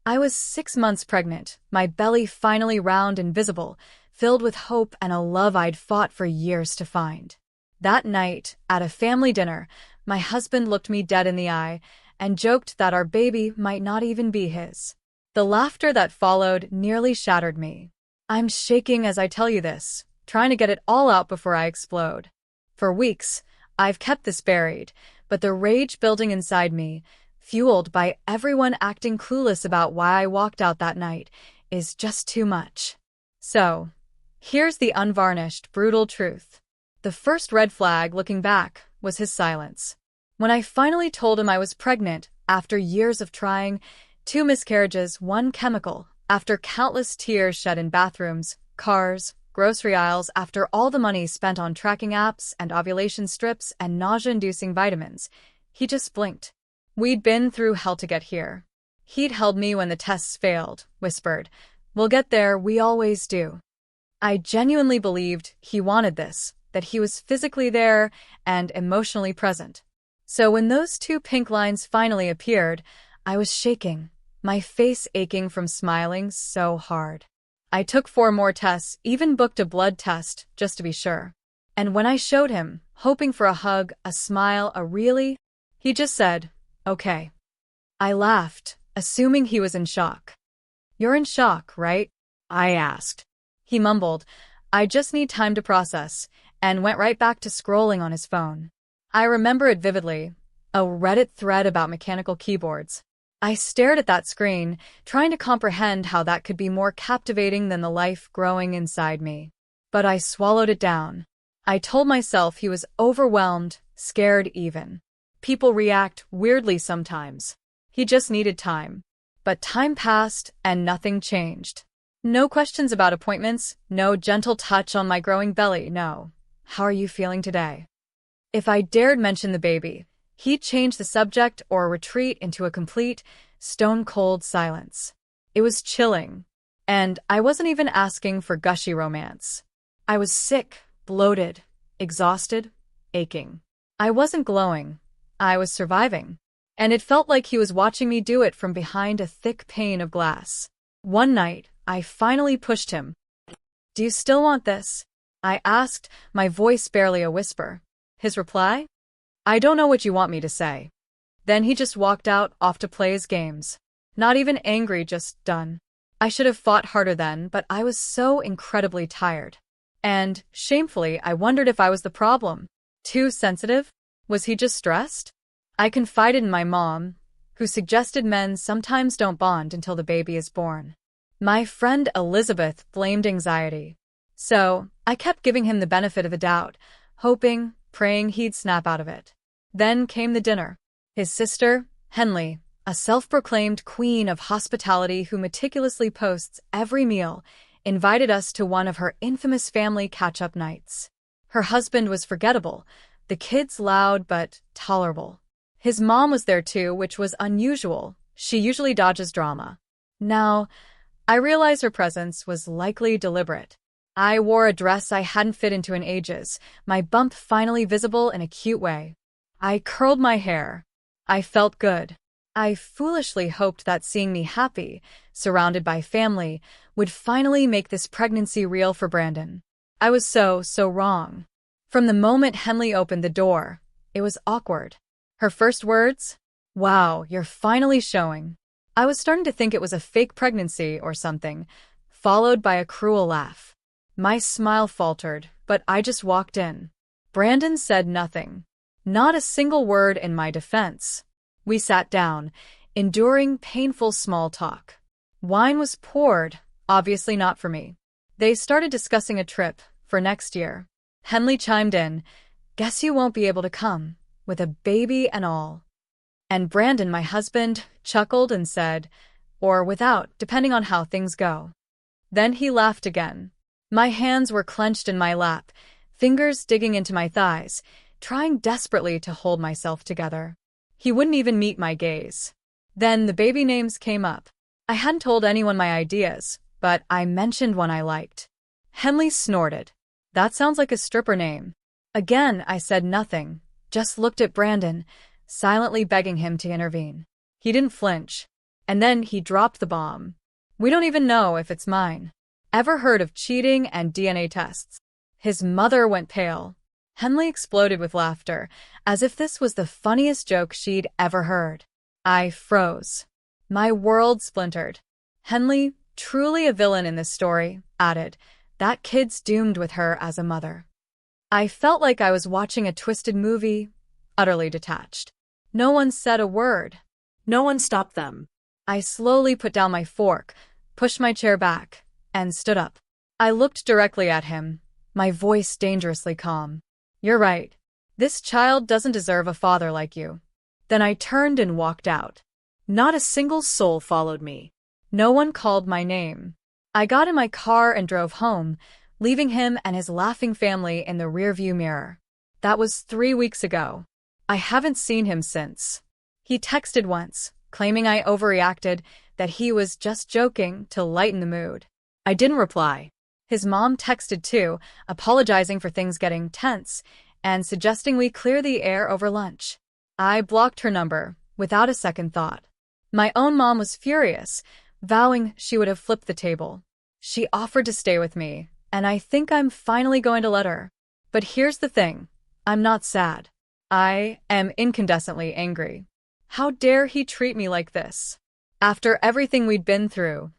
I was 6 months pregnant, my belly finally round and visible, filled with hope and a love I'd fought for years to find. That night, at a family dinner, my husband looked me dead in the eye and joked that our baby might not even be his. The laughter that followed nearly shattered me. I'm shaking as I tell you this, trying to get it all out before I explode. For weeks, I've kept this buried, but the rage building inside me, fueled by everyone acting clueless about why I walked out that night, is just too much. So, here's the unvarnished, brutal truth. The first red flag, looking back, was his silence. When I finally told him I was pregnant, after years of trying, 2 miscarriages, 1 chemical, after countless tears shed in bathrooms, cars, grocery aisles, after all the money spent on tracking apps and ovulation strips and nausea-inducing vitamins, he just blinked. We'd been through hell to get here. He'd held me when the tests failed, whispered, "We'll get there, we always do." I genuinely believed he wanted this, that he was physically there and emotionally present. So when those 2 pink lines finally appeared, I was shaking, my face aching from smiling so hard. I took 4 more tests, even booked a blood test, just to be sure. And when I showed him, hoping for a hug, a smile, a really, he just said, "Okay." I laughed, assuming he was in shock. "You're in shock, right?" I asked. He mumbled, "I just need time to process," and went right back to scrolling on his phone. I remember it vividly, a Reddit thread about mechanical keyboards. I stared at that screen, trying to comprehend how that could be more captivating than the life growing inside me. But I swallowed it down. I told myself he was overwhelmed, scared even. People react weirdly sometimes. He just needed time. But time passed and nothing changed. No questions about appointments, no gentle touch on my growing belly, no. "How are you feeling today?" If I dared mention the baby, he'd change the subject or retreat into a complete, stone-cold silence. It was chilling. And I wasn't even asking for gushy romance. I was sick, bloated, exhausted, aching. I wasn't glowing. I was surviving. And it felt like he was watching me do it from behind a thick pane of glass. One night, I finally pushed him. "Do you still want this?" I asked, my voice barely a whisper. His reply? "I don't know what you want me to say." Then he just walked out, off to play his games. Not even angry, just done. I should have fought harder then, but I was so incredibly tired. And, shamefully, I wondered if I was the problem. Too sensitive? Was he just stressed? I confided in my mom, who suggested men sometimes don't bond until the baby is born. My friend Elizabeth blamed anxiety. So, I kept giving him the benefit of the doubt, hoping, praying he'd snap out of it. Then came the dinner. His sister, Henley, a self-proclaimed queen of hospitality who meticulously posts every meal, invited us to one of her infamous family catch-up nights. Her husband was forgettable, the kids loud but tolerable. His mom was there too, which was unusual. She usually dodges drama. Now, I realize her presence was likely deliberate. I wore a dress I hadn't fit into in ages, my bump finally visible in a cute way. I curled my hair. I felt good. I foolishly hoped that seeing me happy, surrounded by family, would finally make this pregnancy real for Brandon. I was so wrong. From the moment Henley opened the door, it was awkward. Her first words? "Wow, you're finally showing." I was starting to think it was a fake pregnancy or something, followed by a cruel laugh. My smile faltered, but I just walked in. Brandon said nothing. Not a single word in my defense. We sat down, enduring painful small talk. Wine was poured, obviously not for me. They started discussing a trip for next year. Henley chimed in, "Guess you won't be able to come, with a baby and all." And Brandon, my husband, chuckled and said, "Or without, depending on how things go." Then he laughed again. My hands were clenched in my lap, fingers digging into my thighs, trying desperately to hold myself together. He wouldn't even meet my gaze. Then the baby names came up. I hadn't told anyone my ideas, but I mentioned one I liked. Henley snorted. "That sounds like a stripper name." Again, I said nothing, just looked at Brandon, silently begging him to intervene. He didn't flinch. And then he dropped the bomb. We don't even know if it's mine. Ever heard of cheating and DNA tests? His mother went pale. Henley exploded with laughter, as if this was the funniest joke she'd ever heard. I froze. My world splintered. Henley, truly a villain in this story, added, that kid's doomed with her as a mother. I felt like I was watching a twisted movie, utterly detached. No one said a word. No one stopped them. I slowly put down my fork, pushed my chair back, and stood up. I looked directly at him, my voice dangerously calm. You're right. This child doesn't deserve a father like you. Then I turned and walked out. Not a single soul followed me. No one called my name. I got in my car and drove home, leaving him and his laughing family in the rearview mirror. That was 3 weeks ago. I haven't seen him since. He texted once, claiming I overreacted, that he was just joking to lighten the mood. I didn't reply. His mom texted too, apologizing for things getting tense, and suggesting we clear the air over lunch. I blocked her number, without a second thought. My own mom was furious, vowing she would have flipped the table. She offered to stay with me, and I think I'm finally going to let her. But here's the thing, I'm not sad. I am incandescently angry. How dare he treat me like this? After everything we'd been through,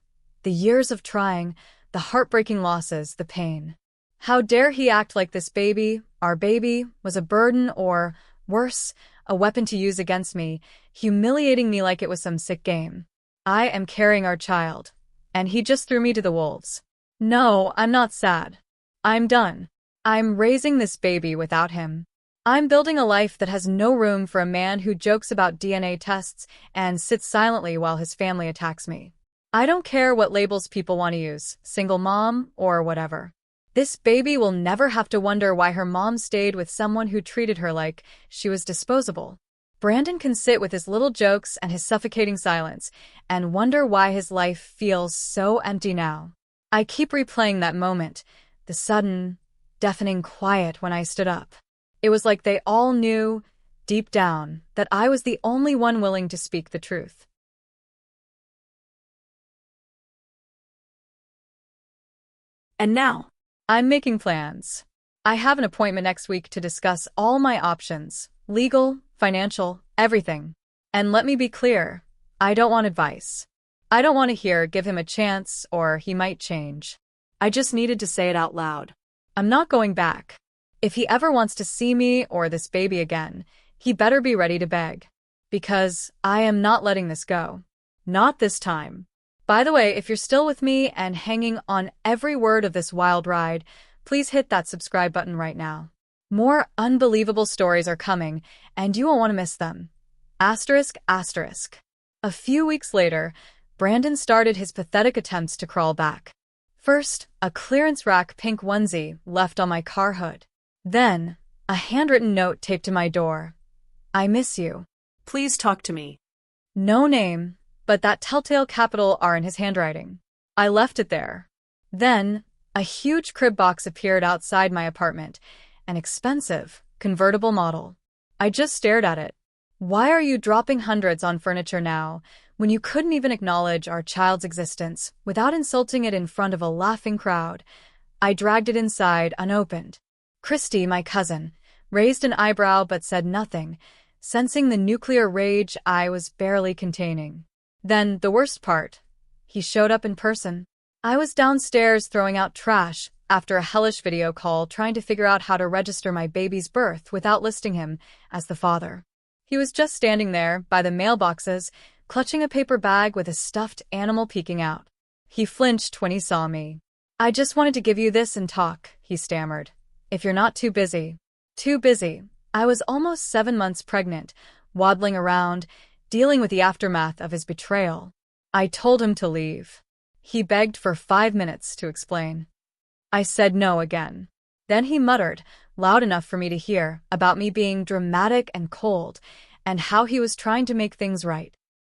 the years of trying, the heartbreaking losses, the pain. How dare he act like this baby, our baby, was a burden or, worse, a weapon to use against me, humiliating me like it was some sick game. I am carrying our child, and he just threw me to the wolves. No, I'm not sad. I'm done. I'm raising this baby without him. I'm building a life that has no room for a man who jokes about DNA tests and sits silently while his family attacks me. I don't care what labels people want to use, single mom or whatever. This baby will never have to wonder why her mom stayed with someone who treated her like she was disposable. Brandon can sit with his little jokes and his suffocating silence and wonder why his life feels so empty now. I keep replaying that moment, the sudden, deafening quiet when I stood up. It was like they all knew, deep down, that I was the only one willing to speak the truth. And now, I'm making plans. I have an appointment next week to discuss all my options, legal, financial, everything. And let me be clear, I don't want advice. I don't want to hear give him a chance or he might change. I just needed to say it out loud. I'm not going back. If he ever wants to see me or this baby again, he better be ready to beg. Because I am not letting this go. Not this time. By the way, if you're still with me and hanging on every word of this wild ride, please hit that subscribe button right now. More unbelievable stories are coming, and you won't want to miss them. Asterisk, asterisk. A few weeks later, Brandon started his pathetic attempts to crawl back. First, a clearance rack pink onesie left on my car hood. Then, a handwritten note taped to my door. I miss you. Please talk to me. No name, but that telltale capital R in his handwriting. I left it there. Then, a huge crib box appeared outside my apartment, an expensive, convertible model. I just stared at it. Why are you dropping hundreds on furniture now, when you couldn't even acknowledge our child's existence without insulting it in front of a laughing crowd? I dragged it inside, unopened. Christy, my cousin, raised an eyebrow but said nothing, sensing the nuclear rage I was barely containing. Then, the worst part, he showed up in person. I was downstairs throwing out trash after a hellish video call trying to figure out how to register my baby's birth without listing him as the father. He was just standing there by the mailboxes, clutching a paper bag with a stuffed animal peeking out. He flinched when he saw me. I just wanted to give you this and talk, he stammered. If you're not too busy. Too busy. I was almost 7 months pregnant, waddling around, dealing with the aftermath of his betrayal. I told him to leave. He begged for 5 minutes to explain. I said no again. Then he muttered, loud enough for me to hear, about me being dramatic and cold, and how he was trying to make things right.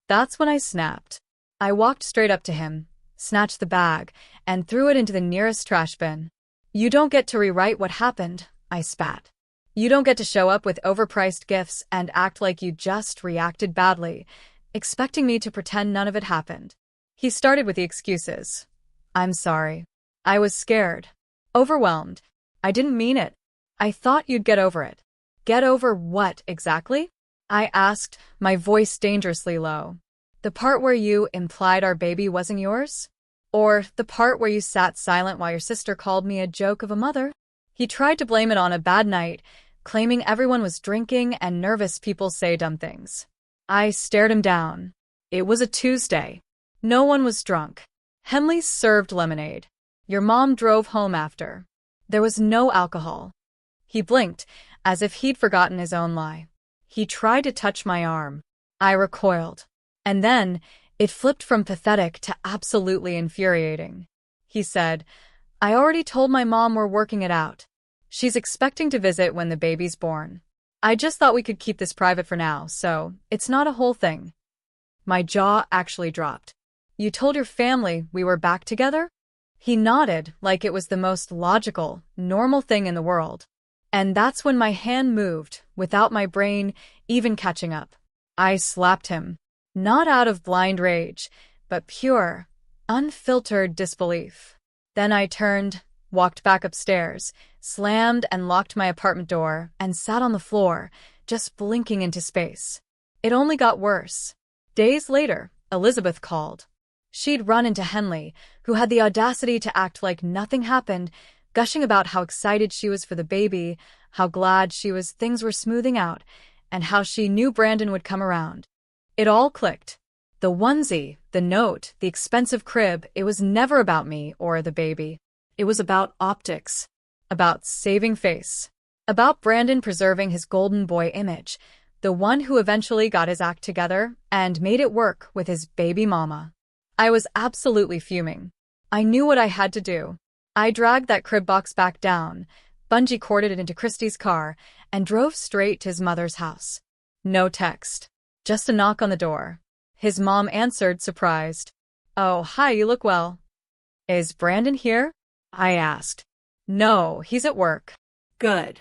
That's when I snapped. I walked straight up to him, snatched the bag, and threw it into the nearest trash bin. You don't get to rewrite what happened, I spat. You don't get to show up with overpriced gifts and act like you just reacted badly. expecting me to pretend none of it happened. He started with the excuses. I'm sorry. I was scared. Overwhelmed. I didn't mean it. I thought you'd get over it. Get over what, exactly? I asked, my voice dangerously low. The part where you implied our baby wasn't yours? Or the part where you sat silent while your sister called me a joke of a mother? He tried to blame it on a bad night, claiming everyone was drinking and nervous people say dumb things. I stared him down. It was a Tuesday. No one was drunk. Henley served lemonade. Your mom drove home after. There was no alcohol. He blinked, as if he'd forgotten his own lie. He tried to touch my arm. I recoiled. And then, it flipped from pathetic to absolutely infuriating. He said, I already told my mom we're working it out. She's expecting to visit when the baby's born. I just thought we could keep this private for now, so it's not a whole thing. My jaw actually dropped. You told your family we were back together? He nodded like it was the most logical, normal thing in the world. And that's when my hand moved, without my brain even catching up. I slapped him. Not out of blind rage, but pure, unfiltered disbelief. Then I turned, walked back upstairs, slammed and locked my apartment door, and sat on the floor, just blinking into space. It only got worse. Days later, Elizabeth called. She'd run into Henley, who had the audacity to act like nothing happened, gushing about how excited she was for the baby, how glad she was things were smoothing out, and how she knew Brandon would come around. It all clicked. The onesie, the note, the expensive crib, it was never about me or the baby. It was about optics, about saving face, about Brandon preserving his golden boy image, the one who eventually got his act together and made it work with his baby mama. I was absolutely fuming. I knew what I had to do. I dragged that crib box back down, bungee corded it into Christy's car, and drove straight to his mother's house. No text. Just a knock on the door. His mom answered, surprised. Oh, hi, you look well. Is Brandon here? I asked. No, he's at work. Good.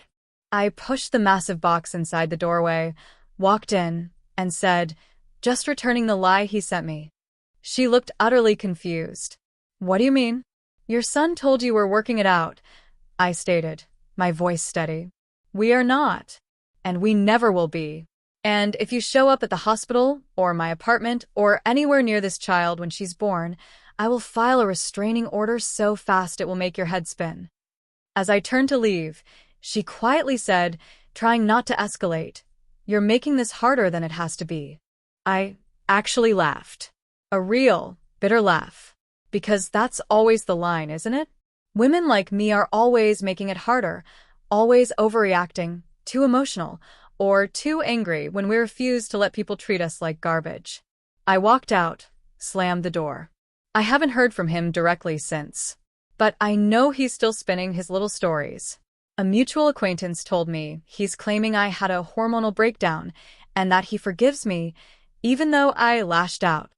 I pushed the massive box inside the doorway, walked in, and said, just returning the lie he sent me. She looked utterly confused. What do you mean? Your son told you we're working it out, I stated, my voice steady. We are not. And we never will be. And if you show up at the hospital, or my apartment, or anywhere near this child when she's born, I will file a restraining order so fast it will make your head spin. As I turned to leave, she quietly said, trying not to escalate, You're making this harder than it has to be. I actually laughed. A real, bitter laugh. Because that's always the line, isn't it? Women like me are always making it harder, always overreacting, too emotional, or too angry when we refuse to let people treat us like garbage. I walked out, slammed the door. I haven't heard from him directly since. But I know he's still spinning his little stories. A mutual acquaintance told me he's claiming I had a hormonal breakdown and that he forgives me, even though I lashed out.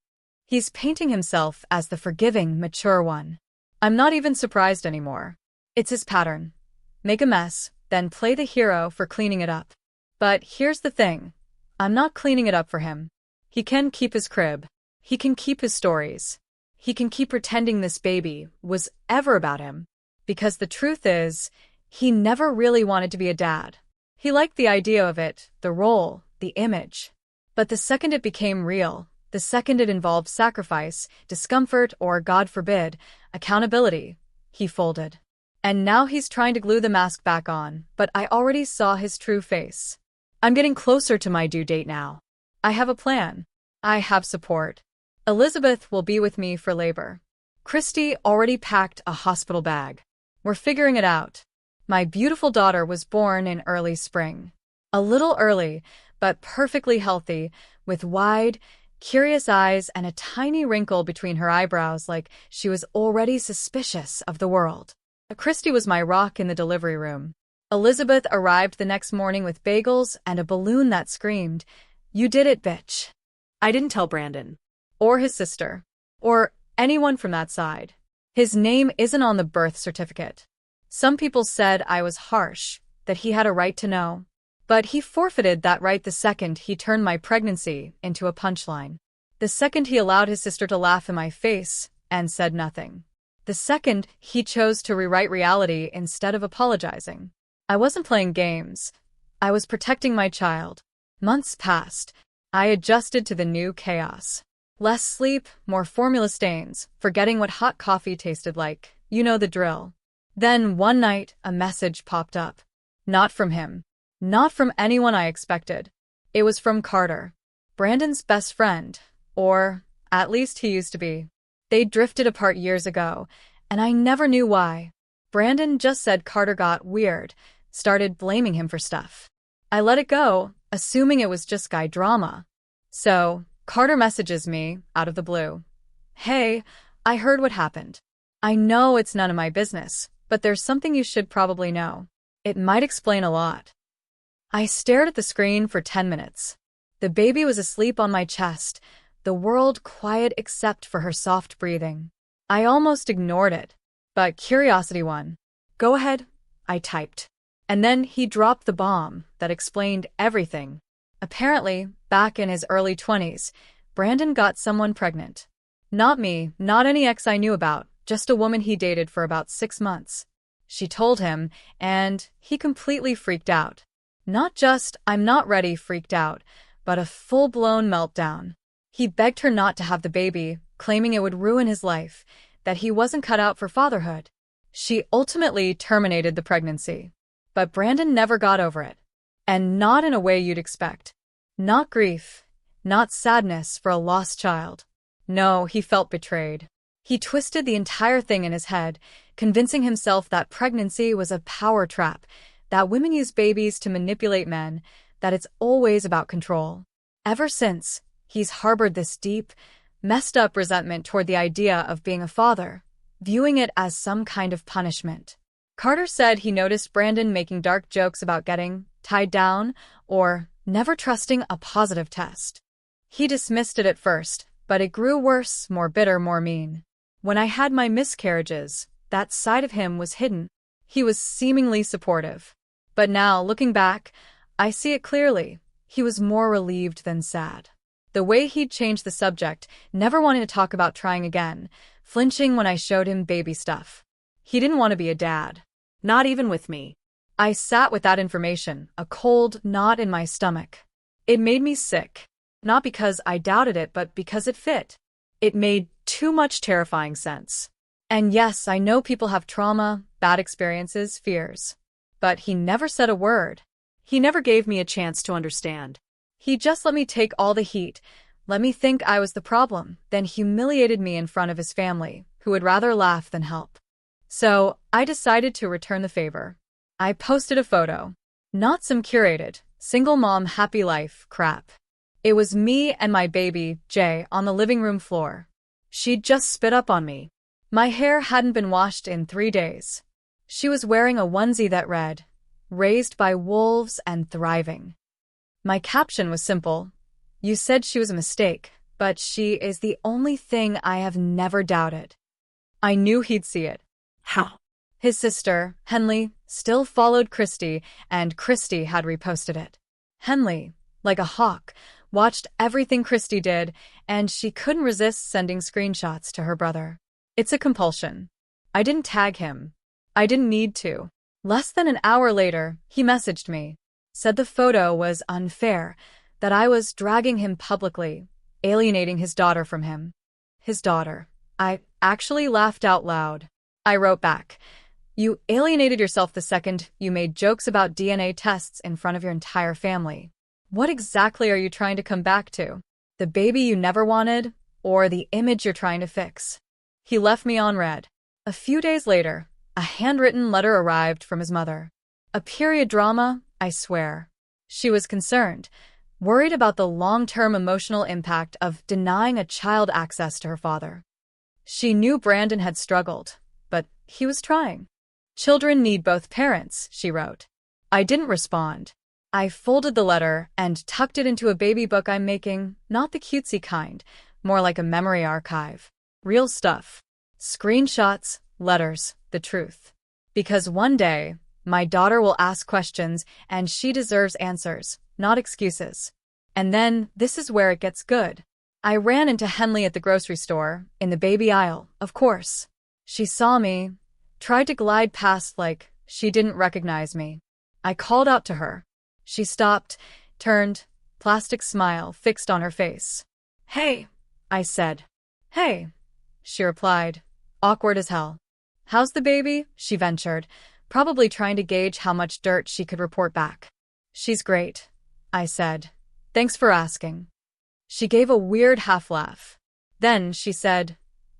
He's painting himself as the forgiving, mature one. I'm not even surprised anymore. It's his pattern. Make a mess, then play the hero for cleaning it up. But here's the thing. I'm not cleaning it up for him. He can keep his crib. He can keep his stories. He can keep pretending this baby was ever about him. Because the truth is, he never really wanted to be a dad. He liked the idea of it, the role, the image. But the second it became real, the second it involved sacrifice, discomfort, or, God forbid, accountability, he folded. And now he's trying to glue the mask back on, but I already saw his true face. I'm getting closer to my due date now. I have a plan. I have support. Elizabeth will be with me for labor. Christy already packed a hospital bag. We're figuring it out. My beautiful daughter was born in early spring. A little early, but perfectly healthy, with wide, curious eyes and a tiny wrinkle between her eyebrows like she was already suspicious of the world. Christy was my rock in the delivery room. Elizabeth arrived the next morning with bagels and a balloon that screamed, "You did it, bitch." I didn't tell Brandon. Or his sister. Or anyone from that side. His name isn't on the birth certificate. Some people said I was harsh, that he had a right to know. But he forfeited that right the second he turned my pregnancy into a punchline. The second he allowed his sister to laugh in my face and said nothing. The second he chose to rewrite reality instead of apologizing. I wasn't playing games. I was protecting my child. Months passed. I adjusted to the new chaos. Less sleep, more formula stains, forgetting what hot coffee tasted like. You know the drill. Then, one night, a message popped up. Not from him. Not from anyone I expected. It was from Carter. Brandon's best friend. Or, at least he used to be. They drifted apart years ago, and I never knew why. Brandon just said Carter got weird, started blaming him for stuff. I let it go, assuming it was just guy drama. So, Carter messages me, out of the blue. Hey, I heard what happened. I know it's none of my business, but there's something you should probably know. It might explain a lot. I stared at the screen for 10 minutes. The baby was asleep on my chest, the world quiet except for her soft breathing. I almost ignored it, but curiosity won. Go ahead, I typed. And then he dropped the bomb that explained everything. Apparently, back in his early 20s, Brandon got someone pregnant. Not me, not any ex I knew about, just a woman he dated for about 6 months. She told him, and he completely freaked out. Not just, I'm not ready, freaked out, but a full-blown meltdown. He begged her not to have the baby, claiming it would ruin his life, that he wasn't cut out for fatherhood. She ultimately terminated the pregnancy. But Brandon never got over it. And not in a way you'd expect. Not grief, not sadness for a lost child. No, he felt betrayed. He twisted the entire thing in his head, convincing himself that pregnancy was a power trap, that women use babies to manipulate men, that it's always about control. Ever since, he's harbored this deep, messed up resentment toward the idea of being a father, viewing it as some kind of punishment. Carter said he noticed Brandon making dark jokes about getting tied down or never trusting a positive test. He dismissed it at first, but it grew worse, more bitter, more mean. When I had my miscarriages, that side of him was hidden. He was seemingly supportive. But now, looking back, I see it clearly. He was more relieved than sad. The way he'd changed the subject, never wanting to talk about trying again, flinching when I showed him baby stuff. He didn't want to be a dad. Not even with me. I sat with that information, a cold knot in my stomach. It made me sick. Not because I doubted it, but because it fit. It made too much terrifying sense. And yes, I know people have trauma, bad experiences, fears. But he never said a word. He never gave me a chance to understand. He just let me take all the heat, let me think I was the problem, then humiliated me in front of his family, who would rather laugh than help. So, I decided to return the favor. I posted a photo. Not some curated, single mom happy life crap. It was me and my baby, Jay, on the living room floor. She'd just spit up on me. My hair hadn't been washed in 3 days. She was wearing a onesie that read, "Raised by wolves and thriving." My caption was simple. You said she was a mistake, but she is the only thing I have never doubted. I knew he'd see it. How? His sister, Henley, still followed Christy, and Christy had reposted it. Henley, like a hawk, watched everything Christy did, and she couldn't resist sending screenshots to her brother. It's a compulsion. I didn't tag him. I didn't need to. Less than an hour later, he messaged me. Said the photo was unfair, that I was dragging him publicly, alienating his daughter from him. His daughter. I actually laughed out loud. I wrote back, "You alienated yourself the second you made jokes about DNA tests in front of your entire family. What exactly are you trying to come back to? The baby you never wanted, or the image you're trying to fix?" He left me on red. A few days later, a handwritten letter arrived from his mother. A period drama, I swear. She was concerned, worried about the long-term emotional impact of denying a child access to her father. She knew Brandon had struggled, but he was trying. "Children need both parents," she wrote. I didn't respond. I folded the letter and tucked it into a baby book I'm making, not the cutesy kind, more like a memory archive. Real stuff. Screenshots, letters, the truth. Because one day, my daughter will ask questions and she deserves answers, not excuses. And then, this is where it gets good. I ran into Henley at the grocery store, in the baby aisle, of course. She saw me, tried to glide past like she didn't recognize me. I called out to her. She stopped, turned, plastic smile fixed on her face. "Hey," I said. "Hey," she replied, awkward as hell. "How's the baby?" she ventured, probably trying to gauge how much dirt she could report back. "She's great," I said. "Thanks for asking." She gave a weird half-laugh. Then she said,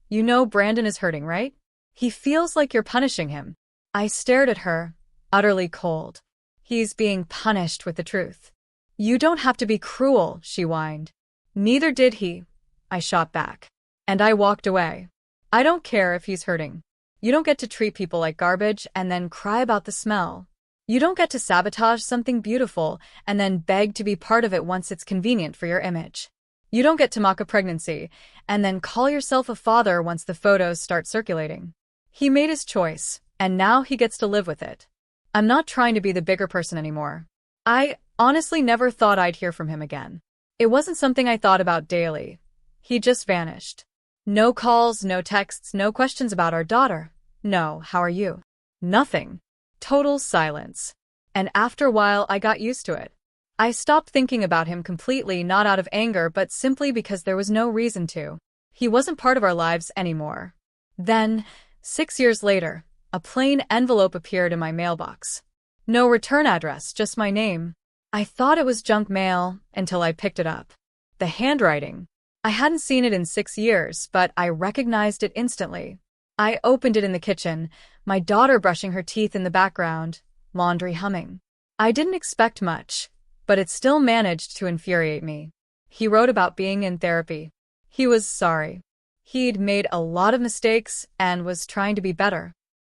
"You know Brandon is hurting, right? He feels like you're punishing him." I stared at her, utterly cold. "He's being punished with the truth." "You don't have to be cruel," she whined. "Neither did he," I shot back. And I walked away. "I don't care if he's hurting. You don't get to treat people like garbage and then cry about the smell. You don't get to sabotage something beautiful and then beg to be part of it once it's convenient for your image. You don't get to mock a pregnancy and then call yourself a father once the photos start circulating. He made his choice, and now he gets to live with it. I'm not trying to be the bigger person anymore." I honestly never thought I'd hear from him again. It wasn't something I thought about daily. He just vanished. No calls, no texts, no questions about our daughter. No, "How are you?" Nothing. Total silence. And after a while, I got used to it. I stopped thinking about him completely, not out of anger, but simply because there was no reason to. He wasn't part of our lives anymore. Then, 6 years later, a plain envelope appeared in my mailbox. No return address, just my name. I thought it was junk mail until I picked it up. The handwriting. I hadn't seen it in 6 years, but I recognized it instantly. I opened it in the kitchen, my daughter brushing her teeth in the background, laundry humming. I didn't expect much, but it still managed to infuriate me. He wrote about being in therapy. He was sorry. He'd made a lot of mistakes and was trying to be better.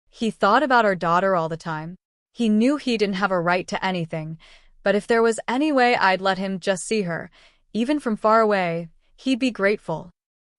He thought about our daughter all the time. He knew he didn't have a right to anything, but if there was any way I'd let him just see her, even from far away, he'd be grateful.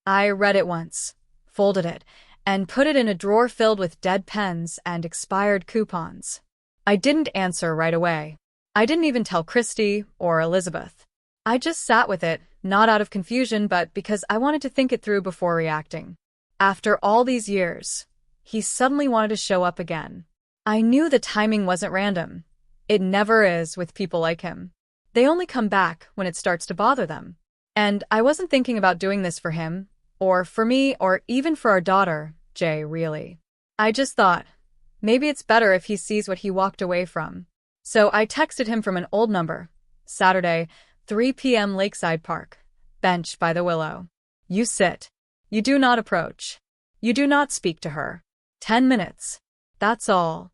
I read it once, folded it, and put it in a drawer filled with dead pens and expired coupons. I didn't answer right away. I didn't even tell Christy or Elizabeth. I just sat with it, not out of confusion, but because I wanted to think it through before reacting. After all these years, he suddenly wanted to show up again. I knew the timing wasn't random. It never is with people like him. They only come back when it starts to bother them. And I wasn't thinking about doing this for him, or for me, or even for our daughter, Jay, really. I just thought, maybe it's better if he sees what he walked away from. So I texted him from an old number. Saturday, 3 p.m. Lakeside Park. Bench by the willow. You sit. You do not approach. You do not speak to her. 10 minutes. That's all.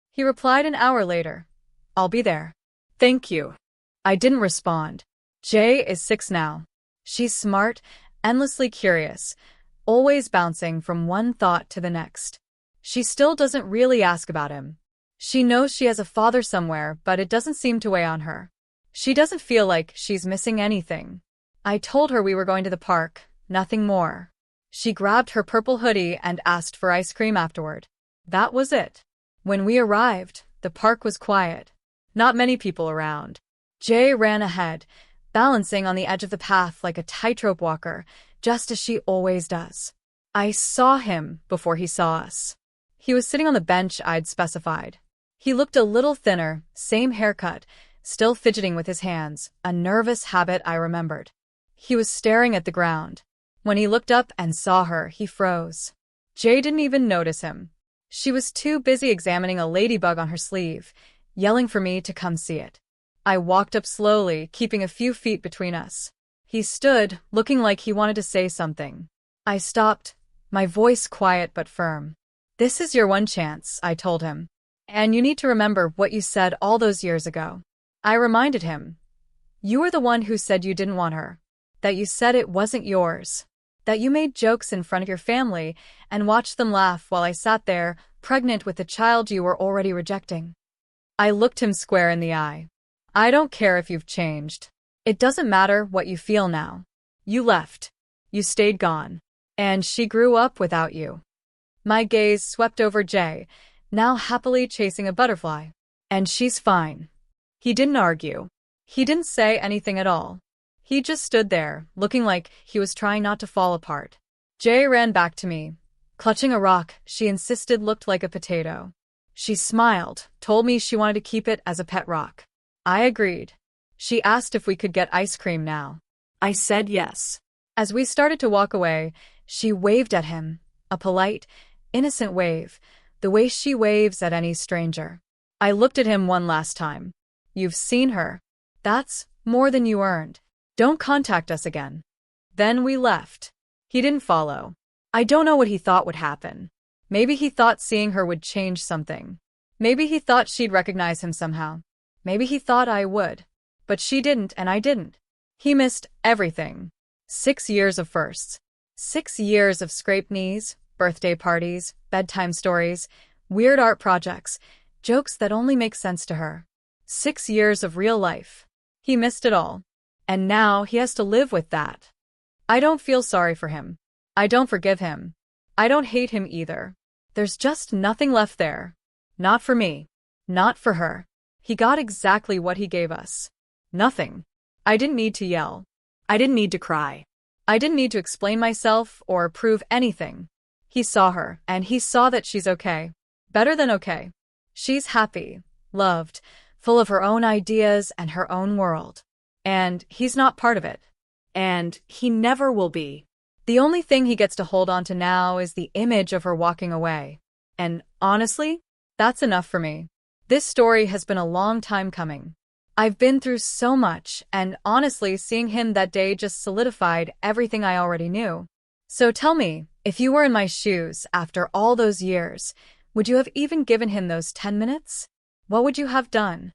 He replied an hour later. I'll be there. Thank you. I didn't respond. Jay is 6 now. She's smart, endlessly curious, always bouncing from one thought to the next. She still doesn't really ask about him. She knows she has a father somewhere, but it doesn't seem to weigh on her. She doesn't feel like she's missing anything. I told her we were going to the park, nothing more. She grabbed her purple hoodie and asked for ice cream afterward. That was it. When we arrived, the park was quiet. Not many people around. Jay ran ahead, balancing on the edge of the path like a tightrope walker, just as she always does. I saw him before he saw us. He was sitting on the bench I'd specified. He looked a little thinner, same haircut, still fidgeting with his hands, a nervous habit I remembered. He was staring at the ground. When he looked up and saw her, he froze. Jay didn't even notice him. She was too busy examining a ladybug on her sleeve, yelling for me to come see it. I walked up slowly, keeping a few feet between us. He stood, looking like he wanted to say something. I stopped, my voice quiet but firm. This is your one chance, I told him. And you need to remember what you said all those years ago. I reminded him. You were the one who said you didn't want her. That you said it wasn't yours. That you made jokes in front of your family and watched them laugh while I sat there, pregnant with the child you were already rejecting. I looked him square in the eye. I don't care if you've changed. It doesn't matter what you feel now. You left. You stayed gone. And she grew up without you. My gaze swept over Jay, now happily chasing a butterfly. And she's fine. He didn't argue. He didn't say anything at all. He just stood there, looking like he was trying not to fall apart. Jay ran back to me, clutching a rock she insisted looked like a potato. She smiled, told me she wanted to keep it as a pet rock. I agreed. She asked if we could get ice cream now. I said yes. As we started to walk away, she waved at him, a polite, innocent wave, the way she waves at any stranger. I looked at him one last time. You've seen her. That's more than you earned. Don't contact us again. Then we left. He didn't follow. I don't know what he thought would happen. Maybe he thought seeing her would change something. Maybe he thought she'd recognize him somehow. Maybe he thought I would. But she didn't and I didn't. He missed everything. 6 years of firsts. 6 years of scraped knees, birthday parties, bedtime stories, weird art projects, jokes that only make sense to her. 6 years of real life. He missed it all. And now he has to live with that. I don't feel sorry for him. I don't forgive him. I don't hate him either. There's just nothing left there. Not for me. Not for her. He got exactly what he gave us. Nothing. I didn't need to yell. I didn't need to cry. I didn't need to explain myself or prove anything. He saw her, and he saw that she's okay. Better than okay. She's happy, loved, full of her own ideas and her own world. And he's not part of it. And he never will be. The only thing he gets to hold on to now is the image of her walking away. And honestly, that's enough for me. This story has been a long time coming. I've been through so much, and honestly, seeing him that day just solidified everything I already knew. So tell me, if you were in my shoes after all those years, would you have even given him those 10 minutes? What would you have done?